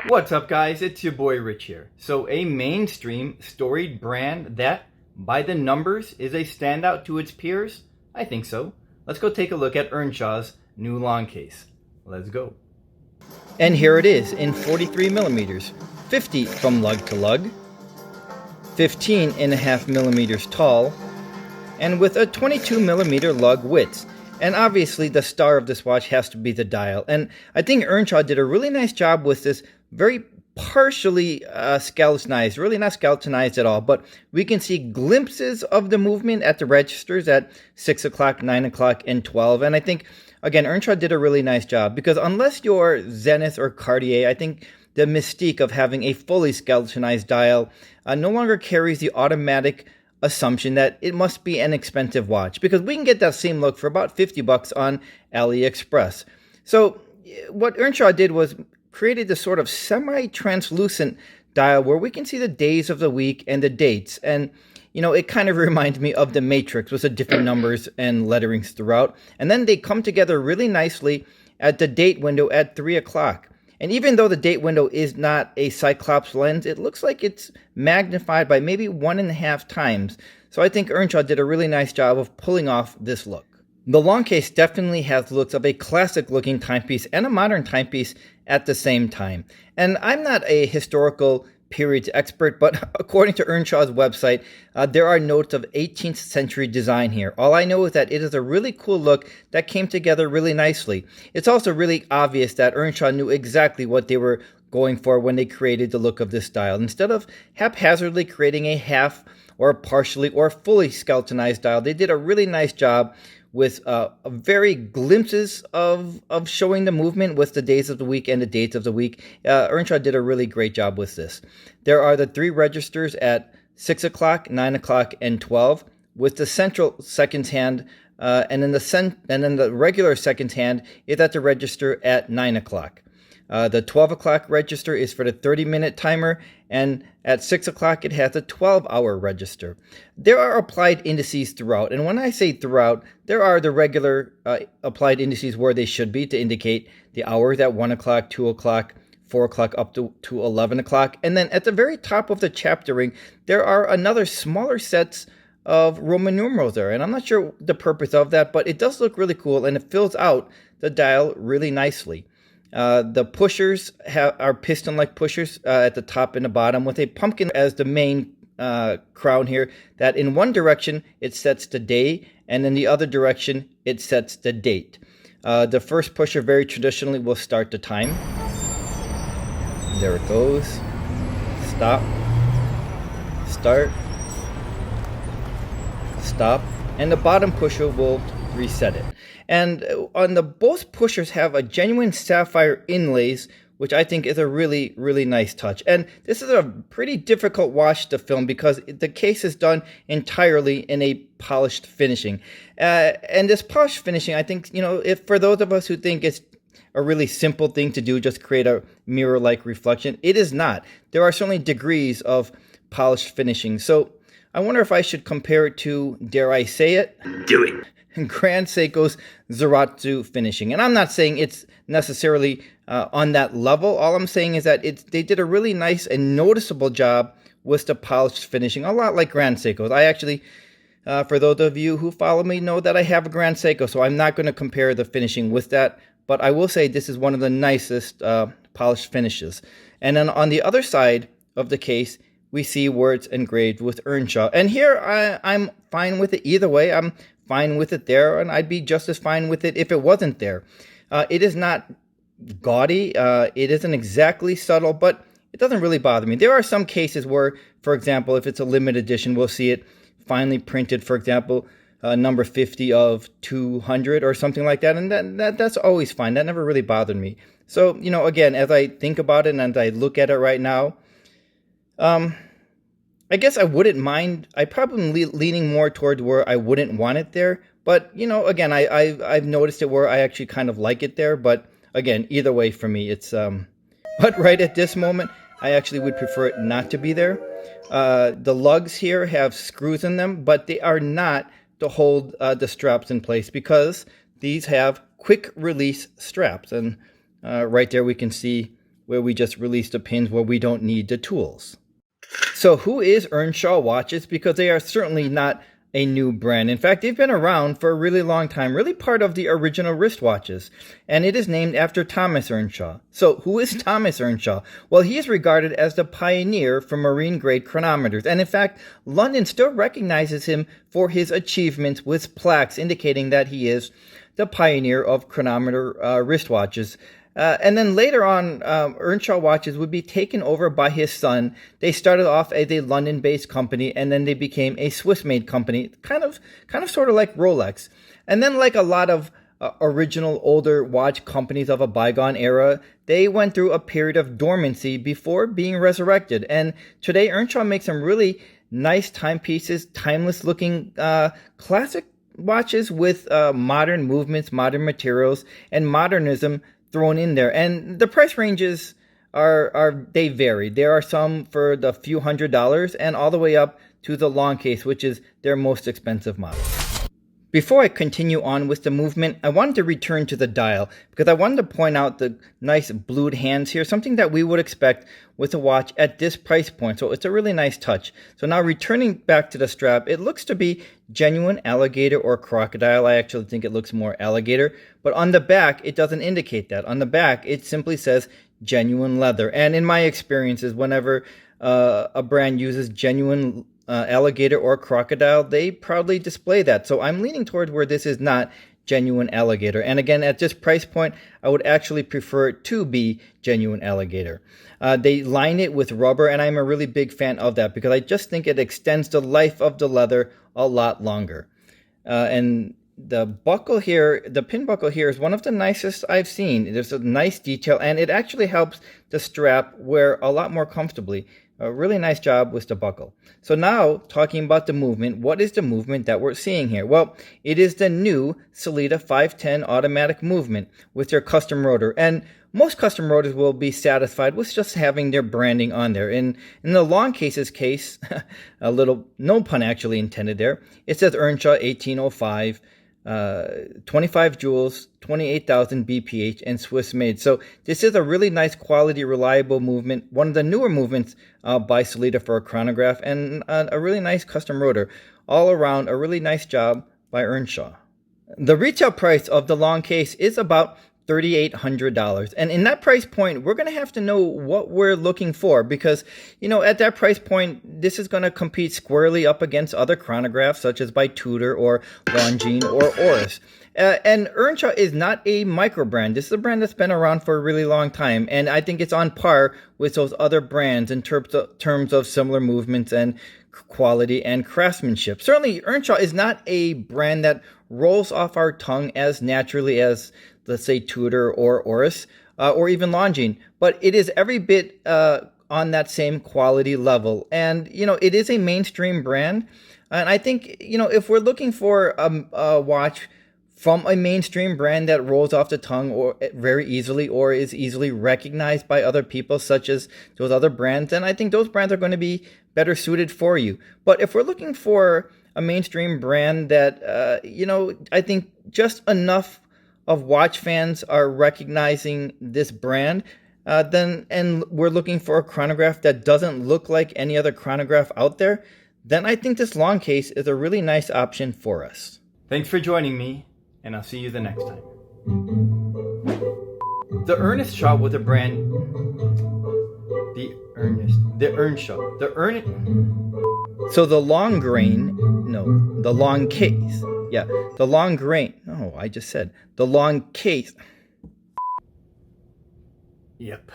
What's up, guys? It's your boy Rich here. So a mainstream storied brand that, by the numbers, is a standout to its peers? I think so. Let's go take a look at Earnshaw's new Longcase. Let's go. And here it is in 43 millimeters, 50 from lug to lug, 15.5 millimeters tall, and with a 22 millimeter lug width. And obviously the star of this watch has to be the dial. And I think Earnshaw did a really nice job with this, very partially skeletonized, really not skeletonized at all, but we can see glimpses of the movement at the registers at 6 o'clock, 9 o'clock, and 12. And I think, again, Earnshaw did a really nice job because unless you're Zenith or Cartier, I think the mystique of having a fully skeletonized dial no longer carries the automatic assumption that it must be an expensive watch, because we can get that same look for about 50 bucks on AliExpress. So what Earnshaw did was created this sort of semi-translucent dial where we can see the days of the week and the dates. And, you know, it kind of reminds me of the Matrix with the different numbers and letterings throughout. And then they come together really nicely at the date window at 3 o'clock. And even though the date window is not a Cyclops lens, it looks like it's magnified by maybe 1.5 times. So I think Earnshaw did a really nice job of pulling off this look. The Longcase definitely has the looks of a classic looking timepiece and a modern timepiece at the same time. And I'm not a historical periods expert, but according to Earnshaw's website, there are notes of 18th century design here. All I know is that it is a really cool look that came together really nicely. It's also really obvious that Earnshaw knew exactly what they were going for when they created the look of this dial. Instead of haphazardly creating a half or partially or fully skeletonized dial, they did a really nice job with very glimpses of showing the movement with the days of the week and the dates of the week. Earnshaw did a really great job with this. There are the 3 registers at 6 o'clock, 9 o'clock, and 12, with the central seconds hand, and then the regular seconds hand is at the register at 9 o'clock. The 12 o'clock register is for the 30-minute timer, and at 6 o'clock it has a 12-hour register. There are applied indices throughout, and when I say throughout, there are the regular applied indices where they should be to indicate the hours at 1 o'clock, 2 o'clock, 4 o'clock up to 11 o'clock. And then at the very top of the chapter ring, there are another smaller sets of Roman numerals there. And I'm not sure the purpose of that, but it does look really cool, and it fills out the dial really nicely. The pushers are piston-like pushers at the top and the bottom, with a pumpkin as the main crown here, that in one direction it sets the day, and in the other direction it sets the date. The first pusher very traditionally will start the time. There it goes. Stop. Start. Stop. And the bottom pusher will reset it. And on the both pushers have a genuine sapphire inlays, which I think is a really, really nice touch. And this is a pretty difficult watch to film because the case is done entirely in a polished finishing. And this polished finishing, I think, you know, if for those of us who think it's a really simple thing to do, just create a mirror-like reflection, it is not. There are certainly degrees of polished finishing. So I wonder if I should compare it to, dare I say it? Do it. Grand Seiko's Zaratsu finishing. And I'm not saying it's necessarily on that level. All I'm saying is that they did a really nice and noticeable job with the polished finishing, a lot like Grand Seiko's. I actually, for those of you who follow me, know that I have a Grand Seiko, so I'm not going to compare the finishing with that. But I will say this is one of the nicest polished finishes. And then on the other side of the case, we see words engraved with Earnshaw. And here I'm fine with it either way. I'm fine with it there, and I'd be just as fine with it if it wasn't there. It is not gaudy. It isn't exactly subtle, but it doesn't really bother me. There are some cases where, for example, if it's a limited edition, we'll see it finely printed, for example, number 50 of 200 or something like that, and that's always fine. That never really bothered me. So, you know, again, as I think about it and as I look at it right now, I guess I wouldn't mind. I'm probably leaning more toward where I wouldn't want it there. But, you know, again, I've noticed it where I actually kind of like it there. But, again, either way for me, it's... But right at this moment, I actually would prefer it not to be there. The lugs here have screws in them, but they are not to hold the straps in place because these have quick release straps. And right there we can see where we just release the pins where we don't need the tools. So who is Earnshaw Watches? Because they are certainly not a new brand. In fact, they've been around for a really long time, really part of the original wristwatches, and it is named after Thomas Earnshaw. So who is Thomas Earnshaw? Well, he is regarded as the pioneer for marine-grade chronometers, and in fact, London still recognizes him for his achievements with plaques indicating that he is the pioneer of chronometer wristwatches. And then later on, Earnshaw Watches would be taken over by his son. They started off as a London-based company, and then they became a Swiss-made company, kind of sort of like Rolex. And then, like a lot of original older watch companies of a bygone era, they went through a period of dormancy before being resurrected. And today, Earnshaw makes some really nice timepieces, timeless-looking classic watches with modern movements, modern materials, and modernism thrown in there. And the price ranges they vary. There are some for the few $100s and all the way up to the Longcase, which is their most expensive model. Before I continue on with the movement, I wanted to return to the dial because I wanted to point out the nice blued hands here, something that we would expect with a watch at this price point. So it's a really nice touch. So now returning back to the strap, it looks to be genuine alligator or crocodile. I actually think it looks more alligator, but on the back, it doesn't indicate that. On the back, it simply says genuine leather. And in my experiences, whenever a brand uses genuine alligator or crocodile, they proudly display that. So I'm leaning towards where this is not genuine alligator. And again, at this price point, I would actually prefer it to be genuine alligator. They line it with rubber, and I'm a really big fan of that because I just think it extends the life of the leather a lot longer. And the buckle here, the pin buckle here, is one of the nicest I've seen. There's a nice detail, and it actually helps the strap wear a lot more comfortably. A really nice job with the buckle. So now, talking about the movement, what is the movement that we're seeing here? Well, it is the new Sellita 510 automatic movement with their custom rotor. And most custom rotors will be satisfied with just having their branding on there. In the Longcase's case, a little, no pun actually intended there, it says Earnshaw 1805, 25 joules, 28,000 BPH, and Swiss made. So this is a really nice quality, reliable movement, one of the newer movements by Sellita for a chronograph, and a really nice custom rotor. All around, a really nice job by Earnshaw. The retail price of the Longcase is about $3,800. And in that price point, we're going to have to know what we're looking for because, you know, at that price point, this is going to compete squarely up against other chronographs such as by Tudor or Longines or Oris. And Earnshaw is not a micro brand. This is a brand that's been around for a really long time. And I think it's on par with those other brands in terms of similar movements and quality and craftsmanship. Certainly, Earnshaw is not a brand that rolls off our tongue as naturally as, let's say, Tudor or Oris or even Longines. But it is every bit on that same quality level. And, you know, it is a mainstream brand. And I think, you know, if we're looking for a watch from a mainstream brand that rolls off the tongue or very easily or is easily recognized by other people such as those other brands, then I think those brands are going to be better suited for you. But if we're looking for a mainstream brand that, you know, I think just enough of watch fans are recognizing this brand, and we're looking for a chronograph that doesn't look like any other chronograph out there, then I think this Longcase is a really nice option for us. Thanks for joining me, and I'll see you the next time. The Earnshaw was a brand. So the long grain, no, the Longcase. Yeah, the long grain. No, I just said the Longcase. Yep.